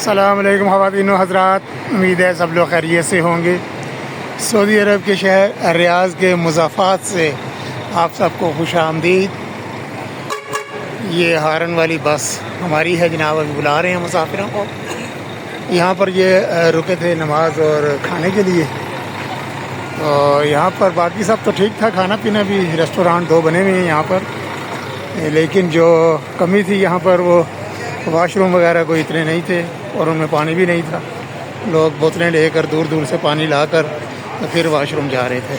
अस्सलाम वालेकुम ख़वातीन व हज़रात, उम्मीद है सब लोग खैरियत से होंगे। सऊदी अरब के शहर रियाज़ के मुज़ाफ़ात से आप सबको खुश आमदीद। ये हारन वाली बस हमारी है जनाब, अभी बुला रहे हैं मुसाफिरों को। यहाँ पर ये रुके थे नमाज और खाने के लिए। तो यहाँ पर बाकी सब तो ठीक था, खाना पीना भी, रेस्टोरेंट 2 बने हुए हैं यहाँ पर। लेकिन जो कमी थी यहाँ पर वो वाशरूम वगैरह कोई इतने नहीं थे और उनमें पानी भी नहीं था। लोग बोतलें लेकर दूर दूर से पानी लाकर तो फिर वाशरूम जा रहे थे।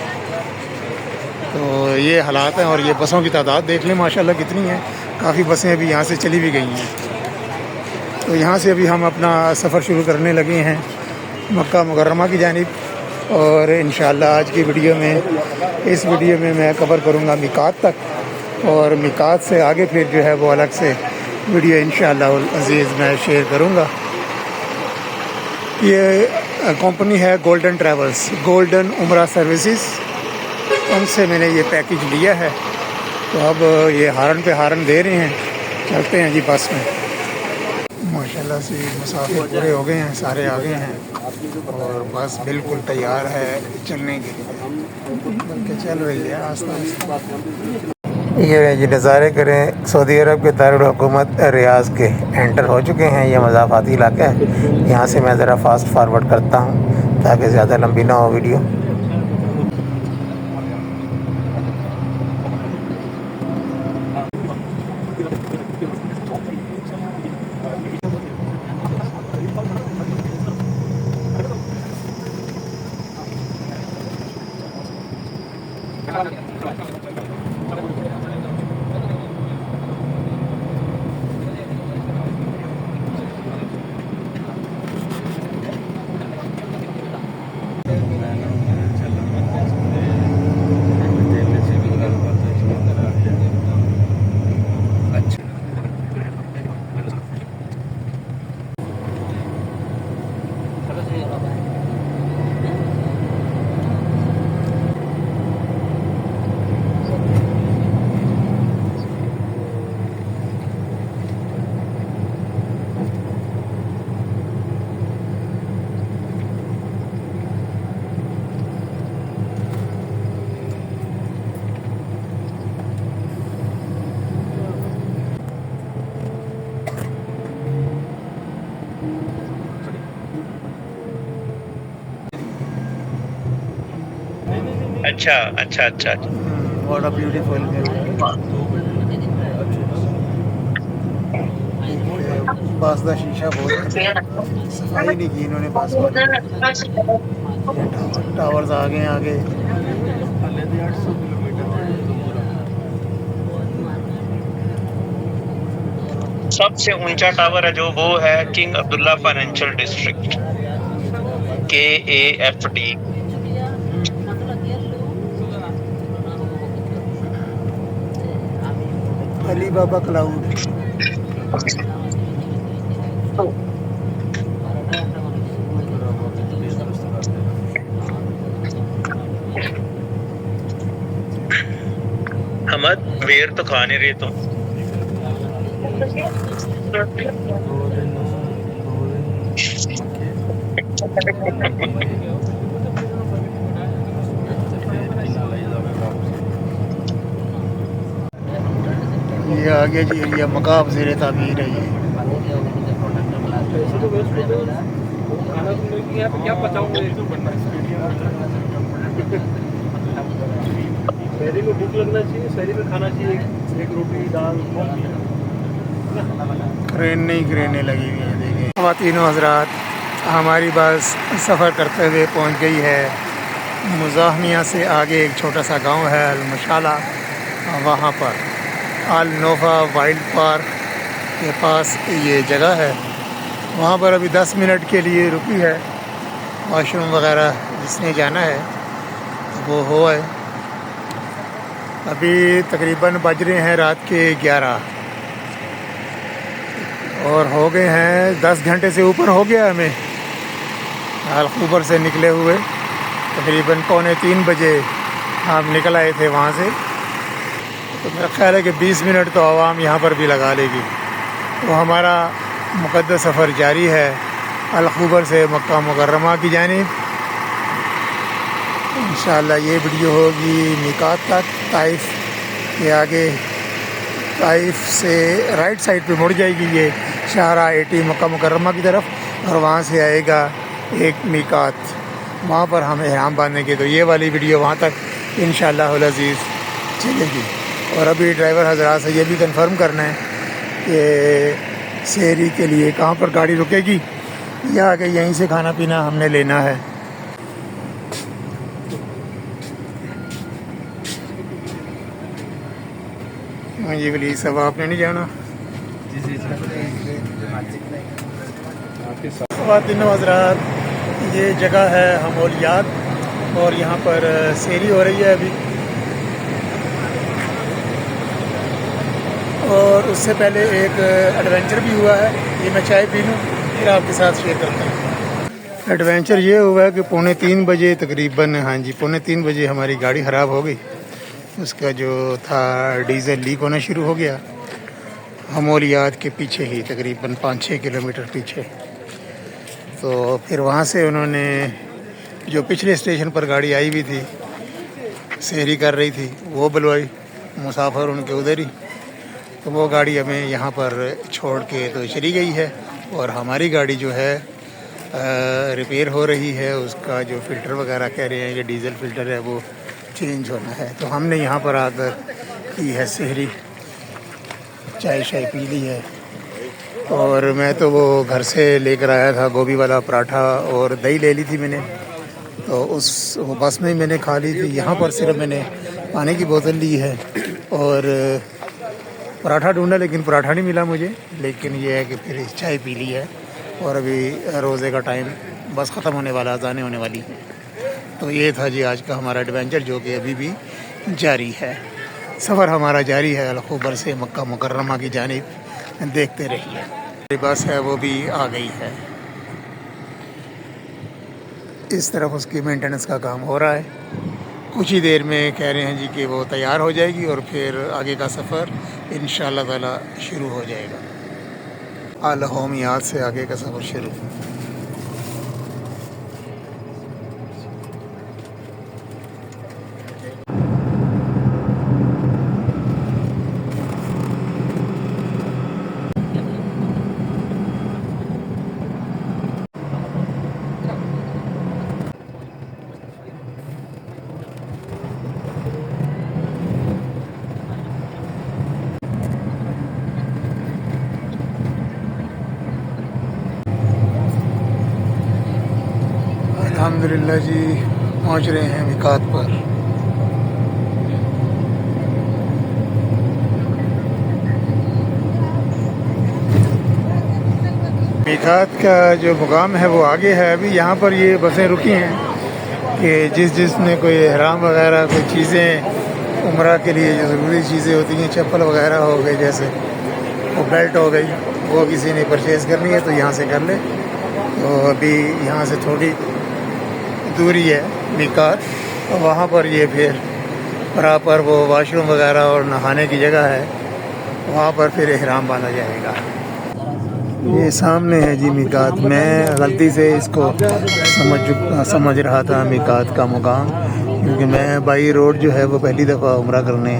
तो ये हालात हैं। और ये बसों की तादाद देख लें माशाल्लाह कितनी है। काफ़ी बसें अभी यहाँ से चली भी गई हैं। तो यहाँ से अभी हम अपना सफ़र शुरू करने लगे हैं मक्का मुकर्रमा की जानिब। और इंशाअल्लाह आज की वीडियो में, इस वीडियो में मैं कवर करूँगा मिकात तक, और मिकात से आगे फिर जो है वो अलग से वीडियो इंशाअल्लाह अज़ीज़ मैं शेयर करूँगा। ये कंपनी है गोल्डन ट्रैवल्स, गोल्डन उम्रा सर्विसेज, उनसे मैंने ये पैकेज लिया है। तो अब ये हारन पे हारन दे रहे हैं, चलते हैं जी बस में। माशाल्लाह से मुसाफिर पूरे हो गए हैं, सारे आ गए हैं और बस बिल्कुल तैयार है चलने के लिए, बल्कि चल रही है आस्ता आस्ता। ये नज़ारे करें, सऊदी अरब के दारुल हुकूमत रियाज़ के एंटर हो चुके हैं। ये मज़ाफ़ाती इलाका है। यहाँ से मैं ज़रा फास्ट फारवर्ड करता हूँ ताकि ज़्यादा लंबी ना हो वीडियो। अच्छा अच्छा अच्छा व्हाट अ ब्यूटीफुल। बस का शीशा बहुत सफाई नहीं की इन्होंने बस वाले। टावर्स आ गए आगे। सबसे ऊंचा टावर है जो वो है King Abdullah Financial District, KAFD। Alibaba Cloud. हमद वेर तो खा नहीं रहे तुम। ये आगे जी एरिया मकाब ज़ेरे तामीर है। ये शहरी को भूख लगना चाहिए, शहरी में खाना चाहिए एक रोटी दाल। क्रेन नहीं क्रेनें लगी हुई हैं। देखिए ख़वातीन व हज़रात, हमारी बस सफ़र करते हुए पहुंच गई है मुज़ाहमिया से आगे एक छोटा सा गांव है अल मशाला। वहाँ पर अल नोफा वाइल्ड पार्क के पास ये जगह है। वहाँ पर अभी 10 मिनट के लिए रुकी है। वॉशरूम वगैरह जिसने जाना है वो हो है। अभी तकरीबन बज रहे हैं रात के 11 और हो गए हैं 10 घंटे से ऊपर हो गया हमें अल-खुबर से निकले हुए। तकरीबन 2:45 बजे हम निकल आए थे वहाँ से। तो मेरा ख्याल है कि 20 मिनट तो आवाम यहाँ पर भी लगा लेगी। तो हमारा मुक़द्दस सफ़र जारी है अल खुबर से मक्का मुकर्रमा की जानिब। इंशाअल्लाह ये वीडियो होगी मिकात तक, ताइफ के आगे। ताइफ से राइट साइड पे मुड़ जाएगी ये शाहरा 80 मक्का मुकर्रमा की तरफ, और वहाँ से आएगा एक मिकात, वहाँ पर हम एहराम बांधेंगे। तो ये वाली वीडियो वहाँ तक इंशाअल्लाह अज़ीज़ चलेगी। और अभी ड्राइवर हज़रात से ये भी कंफर्म करना है कि शहरी के लिए कहाँ पर गाड़ी रुकेगी, या आगे यहीं से खाना पीना हमने लेना है। हाँ जी वली सब आपने नहीं जाना। ख़वातीन हज़रात, ये जगह है हमोलियात, और यहाँ पर सैरी हो रही है अभी। और उससे पहले एक एडवेंचर भी हुआ है, ये मैं चाय पी लूँ फिर आपके साथ शेयर करता हूँ। एडवेंचर ये हुआ है कि 2:45 बजे तकरीबन, हाँ जी 3:45 बजे हमारी गाड़ी ख़राब हो गई। उसका जो था डीज़ल लीक होना शुरू हो गया, हमोलियात के पीछे ही तकरीबन 5-6 किलोमीटर पीछे। तो फिर वहाँ से उन्होंने जो पिछले स्टेशन पर गाड़ी आई हुई थी, सैरी कर रही थी, वो बुलवाई, मुसाफिर उनके उधर ही। तो वो गाड़ी हमें यहाँ पर छोड़ के तो चली गई है, और हमारी गाड़ी जो है रिपेयर हो रही है। उसका जो फ़िल्टर वगैरह कह रहे हैं कि डीज़ल फ़िल्टर है वो चेंज होना है। तो हमने यहाँ पर आकर की है सहरी, चाय शाय पी ली है। और मैं तो वो घर से लेकर आया था गोभी वाला पराठा और दही ले ली थी मैंने, तो वो बस में मैंने खा ली थी। यहाँ पर सिर्फ मैंने पानी की बोतल ली है और पराठा ढूंढा, लेकिन पराठा नहीं मिला मुझे। लेकिन ये है कि फिर चाय पी ली है, और अभी रोज़े का टाइम बस ख़त्म होने वाला, अज़ानें होने वाली। तो ये था जी आज का हमारा एडवेंचर, जो कि अभी भी जारी है। सफ़र हमारा जारी है अल खुबर से मक्का मुकर्रमा की जानिब, देखते रहिए। बस है वो भी आ गई है, इस तरफ उसकी मेंटेनेंस का काम हो रहा है। कुछ ही देर में कह रहे हैं जी कि वो तैयार हो जाएगी, और फिर आगे का सफ़र इंशाअल्लाह ताला शुरू हो जाएगा। अल होमियात से आगे का सफ़र शुरू। अल्हम्दुलिल्लाह जी पहुँच रहे हैं मिकात पर। मिकात का जो मुकाम है वो आगे है। अभी यहाँ पर ये बसें रुकी हैं कि जिसने कोई एहराम वगैरह कोई चीज़ें उम्रा के लिए जो ज़रूरी चीज़ें होती हैं, चप्पल वगैरह हो गई, जैसे वो बेल्ट हो गई, वो किसी ने परचेज़ करनी है तो यहाँ से कर ले। तो अभी यहाँ से थोड़ी दूरी है मिकात, और वहाँ पर ये फिर बराबर वो वाशरूम वगैरह और नहाने की जगह है, वहाँ पर फिर एहराम बांधा जाएगा। ये सामने है जी मिकात। मैं गलती से इसको समझ रहा था मिकात का मुकाम, क्योंकि मैं बाई रोड जो है वो पहली दफ़ा उम्रा करने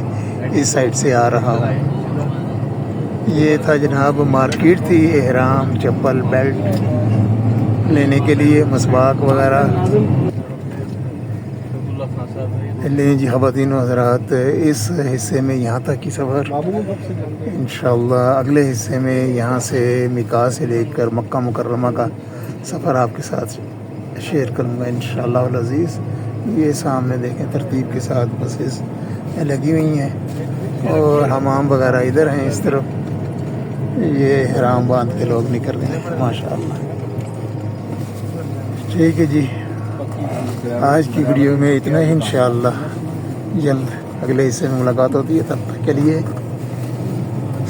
इस साइड से आ रहा हूँ। ये था जनाब मार्केट थी, एहराम, चप्पल, बेल्ट लेने के लिए, मसवाक वगैरह लें जी। ख़वातीन हज़रात, इस हिस्से में यहाँ तक की सफ़र इंशाअल्लाह अगले हिस्से में यहाँ से मिकात से लेकर मक्का मुकर्रमा का सफ़र आपके साथ शेयर करूँगा इंशाअल्लाह अज़ीज़। ये सामने देखें तरतीब के साथ बसेस लगी हुई हैं, और हमाम वगैरह इधर हैं इस तरफ। ये एहराम बांध के लोग निकल रहे हैं माशाअल्लाह। ठीक है जी, आज की वीडियो में इतना ही। इंशाअल्लाह जल्द अगले हिस्से में मुलाकात होती है, तब तक के लिए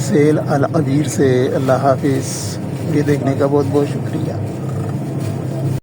सेल अल अबीर से अल्लाह हाफिज़। ये देखने का बहुत बहुत शुक्रिया।